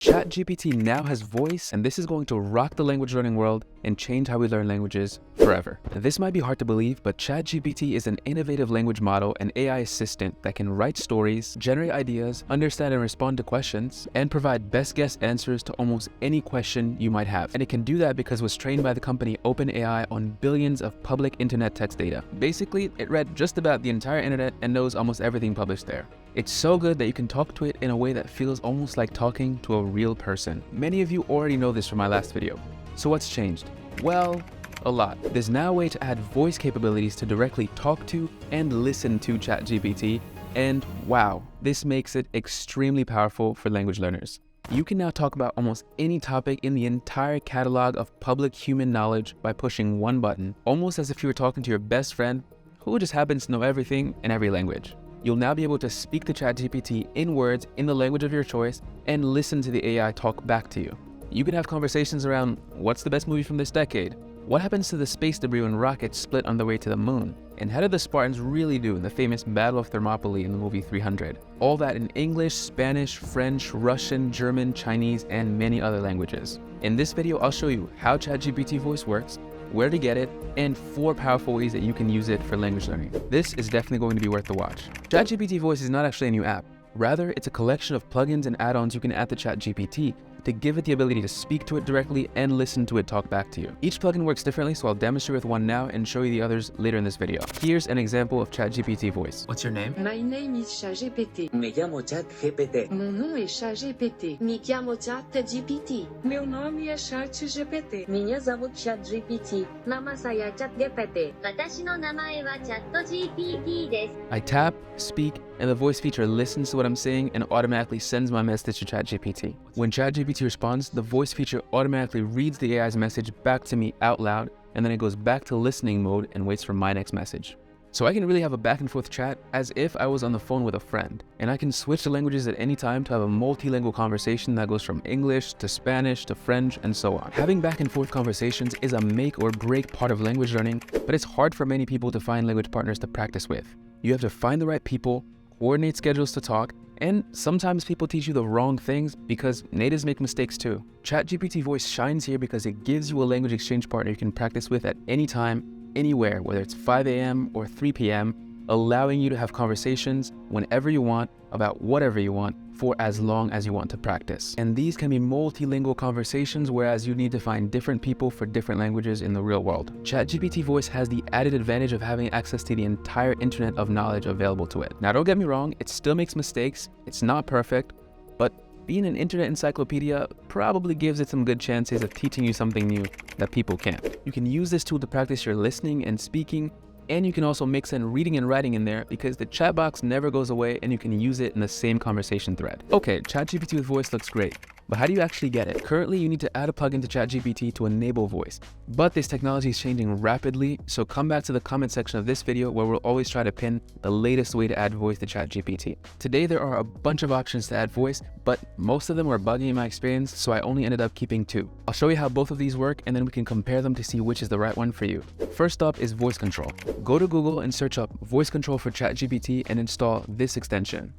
ChatGPT now has voice, and this is going to rock the language learning world and change how we learn languages forever. This might be hard to believe, but ChatGPT is an innovative language model and AI assistant that can write stories, generate ideas, understand and respond to questions, and provide best guess answers to almost any question you might have. And it can do that because it was trained by the company OpenAI on billions of public internet text data. Basically, it read just about the entire internet and knows almost everything published there. It's so good that you can talk to it in a way that feels almost like talking to a real person. Many of you already know this from my last video. So what's changed? Well, a lot. There's now a way to add voice capabilities to directly talk to and listen to ChatGPT, and wow, this makes it extremely powerful for language learners. You can now talk about almost any topic in the entire catalog of public human knowledge by pushing one button, almost as if you were talking to your best friend who just happens to know everything in every language. You'll now be able to speak to ChatGPT in words in the language of your choice and listen to the AI talk back to you. You can have conversations around what's the best movie from this decade, what happens to the space debris when rockets split on the way to the moon, and how did the Spartans really do in the famous Battle of Thermopylae in the movie 300. All that in English, Spanish, French, Russian, German, Chinese, and many other languages. In this video, I'll show you how ChatGPT voice works, where to get it, and 4 powerful ways that you can use it for language learning. This is definitely going to be worth the watch. ChatGPT Voice is not actually a new app. Rather, it's a collection of plugins and add-ons you can add to ChatGPT to give it the ability to speak to it directly and listen to it talk back to you. Each plugin works differently, so I'll demonstrate with one now and show you the others later in this video. Here's an example of ChatGPT Voice. What's your name? My name is ChatGPT. Me llamo ChatGPT. Mon nom est ChatGPT. Me chiamo ChatGPT. Meu nome é ChatGPT. Меня зовут ChatGPT. Nama saya ChatGPT. 私の名前は ChatGPT です。 I tap, speak, and the voice feature listens to what I'm saying and automatically sends my message to ChatGPT. When ChatGPT responds, the voice feature automatically reads the AI's message back to me out loud, and then it goes back to listening mode and waits for my next message. So I can really have a back and forth chat as if I was on the phone with a friend. And I can switch to languages at any time to have a multilingual conversation that goes from English to Spanish to French and so on. Having back and forth conversations is a make or break part of language learning, but it's hard for many people to find language partners to practice with. You have to find the right people, coordinate schedules to talk, and sometimes people teach you the wrong things because natives make mistakes too. ChatGPT Voice shines here because it gives you a language exchange partner you can practice with at any time, anywhere, whether it's 5 a.m. or 3 p.m., allowing you to have conversations whenever you want about whatever you want for as long as you want to practice. And these can be multilingual conversations, whereas you need to find different people for different languages in the real world. ChatGPT Voice has the added advantage of having access to the entire internet of knowledge available to it. Now, don't get me wrong, it still makes mistakes, it's not perfect, but being an internet encyclopedia probably gives it some good chances of teaching you something new that people can't. You can use this tool to practice your listening and speaking, and you can also mix in reading and writing in there because the chat box never goes away and you can use it in the same conversation thread. Okay, ChatGPT with voice looks great, but how do you actually get it? Currently, you need to add a plugin to ChatGPT to enable voice, but this technology is changing rapidly, so come back to the comment section of this video where we'll always try to pin the latest way to add voice to ChatGPT. Today, there are a bunch of options to add voice, but most of them were buggy in my experience, so I only ended up keeping 2. I'll show you how both of these work, and then we can compare them to see which is the right one for you. First up is voice control. Go to Google and search up voice control for ChatGPT and install this extension.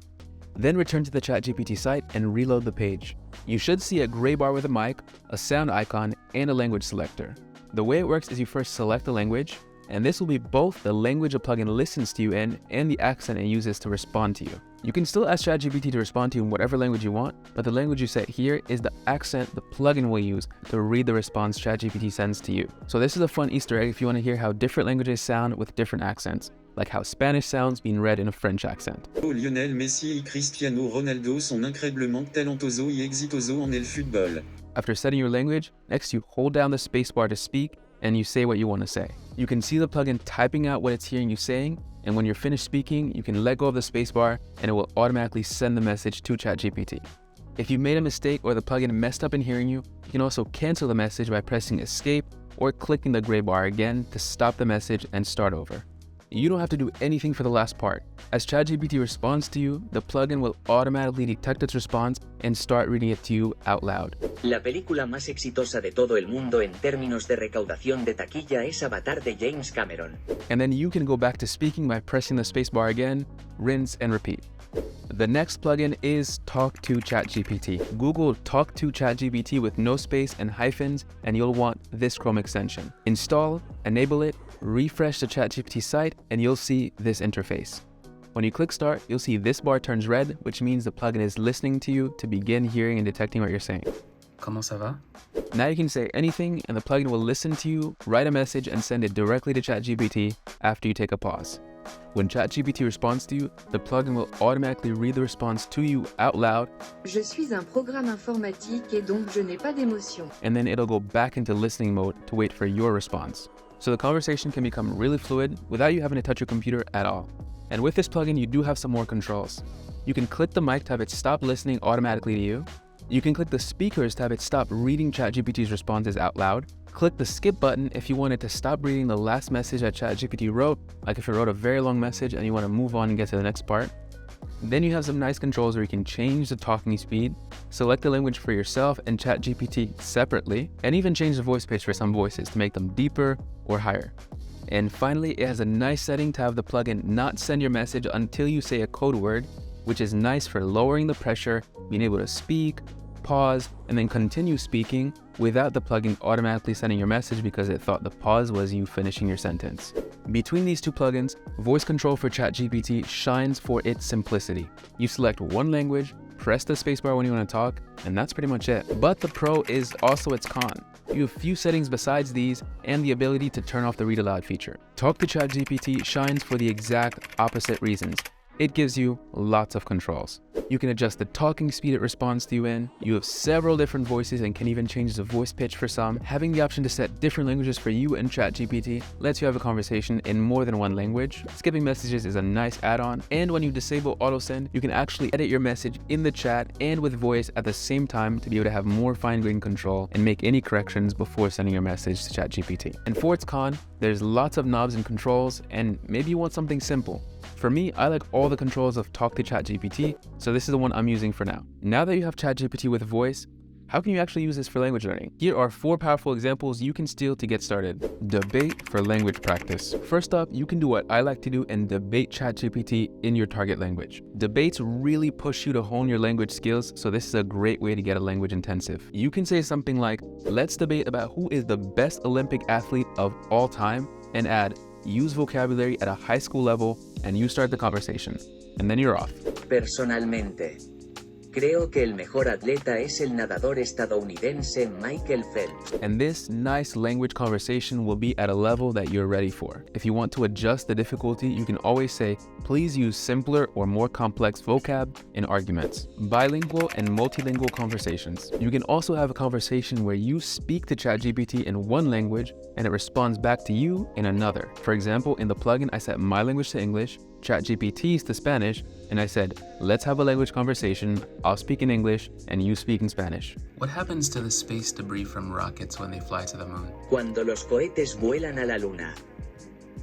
Then return to the ChatGPT site and reload the page. You should see a gray bar with a mic, a sound icon, and a language selector. The way it works is you first select the language, and this will be both the language a plugin listens to you in and the accent it uses to respond to you. You can still ask ChatGPT to respond to you in whatever language you want, but the language you set here is the accent the plugin will use to read the response ChatGPT sends to you. So this is a fun Easter egg if you want to hear how different languages sound with different accents, like how Spanish sounds being read in a French accent. Lionel Messi et Cristiano Ronaldo sont incroyablement talentosos et exitosos en el football. After setting your language, next you hold down the spacebar to speak and you say what you want to say. You can see the plugin typing out what it's hearing you saying, and when you're finished speaking, you can let go of the spacebar and it will automatically send the message to ChatGPT. If you made a mistake or the plugin messed up in hearing you, you can also cancel the message by pressing escape or clicking the gray bar again to stop the message and start over. You don't have to do anything for the last part. As ChatGPT responds to you, the plugin will automatically detect its response and start reading it to you out loud. La película más exitosa de todo el mundo en términos de recaudación de taquilla es Avatar de James Cameron. And then you can go back to speaking by pressing the spacebar again, rinse and repeat. The next plugin is Talk to ChatGPT. Google Talk to ChatGPT with no space and hyphens, and you'll want this Chrome extension. Install, enable it, refresh the ChatGPT site, and you'll see this interface. When you click start, you'll see this bar turns red, which means the plugin is listening to you to begin hearing and detecting what you're saying. Comment ça va? Now you can say anything and the plugin will listen to you, write a message, and send it directly to ChatGPT after you take a pause. When ChatGPT responds to you, the plugin will automatically read the response to you out loud. Je suis un programme informatique et donc je n'ai pas d'émotion. And then it'll go back into listening mode to wait for your response. So the conversation can become really fluid without you having to touch your computer at all. And with this plugin, you do have some more controls. You can click the mic to have it stop listening automatically to you. You can click the speakers to have it stop reading ChatGPT's responses out loud. Click the skip button if you want it to stop reading the last message that ChatGPT wrote, like if it wrote a very long message and you want to move on and get to the next part. Then you have some nice controls where you can change the talking speed, select the language for yourself and ChatGPT separately, and even change the voice pitch for some voices to make them deeper or higher. And finally, it has a nice setting to have the plugin not send your message until you say a code word, which is nice for lowering the pressure, being able to speak, pause, and then continue speaking without the plugin automatically sending your message because it thought the pause was you finishing your sentence. Between these two plugins, voice control for ChatGPT shines for its simplicity. You select one language, press the spacebar when you want to talk, and that's pretty much it. But the pro is also its con. You have few settings besides these and the ability to turn off the read aloud feature. Talk to ChatGPT shines for the exact opposite reasons. It gives you lots of controls. You can adjust the talking speed it responds to you in. You have several different voices and can even change the voice pitch for some. Having the option to set different languages for you in ChatGPT lets you have a conversation in more than one language. Skipping messages is a nice add-on. And when you disable auto send, you can actually edit your message in the chat and with voice at the same time to be able to have more fine-grained control and make any corrections before sending your message to ChatGPT. And for its con, there's lots of knobs and controls, and maybe you want something simple. For me, I like all the controls of Talk to ChatGPT, so this is the one I'm using for now. Now that you have ChatGPT with voice, how can you actually use this for language learning? Here are 4 powerful examples you can steal to get started. Debate for language practice. First up, you can do what I like to do and debate ChatGPT in your target language. Debates really push you to hone your language skills, so this is a great way to get a language intensive. You can say something like, let's debate about who is the best Olympic athlete of all time, and add, use vocabulary at a high school level, and you start the conversation. And then you're off. Personalmente, creo que el mejor atleta es el nadador estadounidense Michael Phelps. And this nice language conversation will be at a level that you're ready for. If you want to adjust the difficulty, you can always say, please use simpler or more complex vocab in arguments. Bilingual and multilingual conversations. You can also have a conversation where you speak to ChatGPT in one language and it responds back to you in another. For example, in the plugin, I set my language to English, ChatGPT's to Spanish, and I said, let's have a language conversation. I'll speak in English and you speak in Spanish. What happens to the space debris from rockets when they fly to the moon? Cuando los cohetes vuelan a la luna,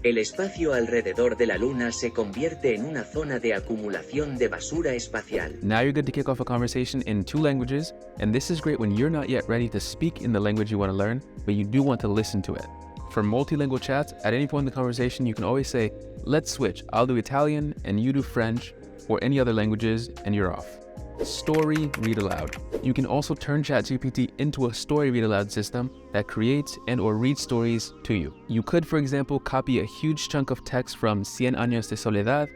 el espacio alrededor de la luna se convierte en una zona de acumulación de basura espacial. Now you're good to kick off a conversation in 2 languages, and this is great when you're not yet ready to speak in the language you want to learn, but you do want to listen to it. For multilingual chats, at any point in the conversation, you can always say, let's switch. I'll do Italian and you do French or any other languages, and you're off. Story read aloud. You can also turn ChatGPT into a story read aloud system that creates and or reads stories to you. You could, for example, copy a huge chunk of text from Cien Años de Soledad,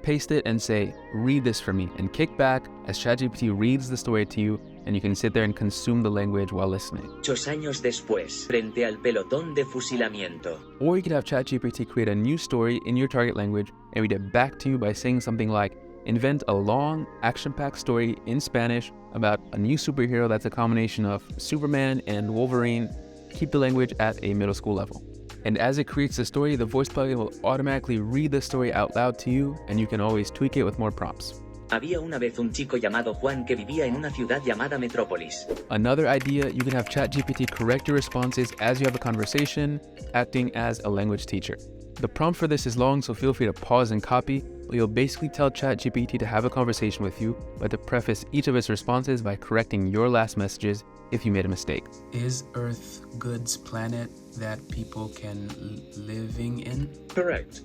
paste it and say, read this for me, and kick back as ChatGPT reads the story to you, and you can sit there and consume the language while listening. 8 años después, frente al pelotón de fusilamiento. Or you could have ChatGPT create a new story in your target language and read it back to you by saying something like, invent a long, action-packed story in Spanish about a new superhero that's a combination of Superman and Wolverine. Keep the language at a middle school level. And as it creates the story, the voice plugin will automatically read the story out loud to you, and you can always tweak it with more prompts. Había una vez un chico llamado Juan que vivía en una ciudad llamada Metrópolis. Another idea, you can have ChatGPT correct your responses as you have a conversation, acting as a language teacher. The prompt for this is long, so feel free to pause and copy, but you'll basically tell ChatGPT to have a conversation with you, but to preface each of its responses by correcting your last messages if you made a mistake. Is Earth Good's planet that people can living in? Correct.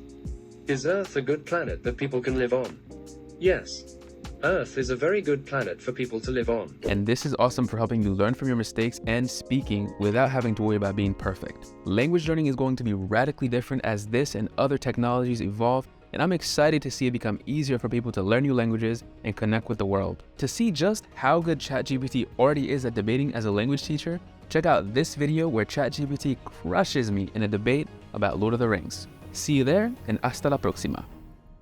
Is Earth a good planet that people can live on? Yes. Earth is a very good planet for people to live on. And this is awesome for helping you learn from your mistakes and speaking without having to worry about being perfect. Language learning is going to be radically different as this and other technologies evolve, and I'm excited to see it become easier for people to learn new languages and connect with the world. To see just how good ChatGPT already is at debating as a language teacher, check out this video where ChatGPT crushes me in a debate about Lord of the Rings. See you there, and hasta la próxima.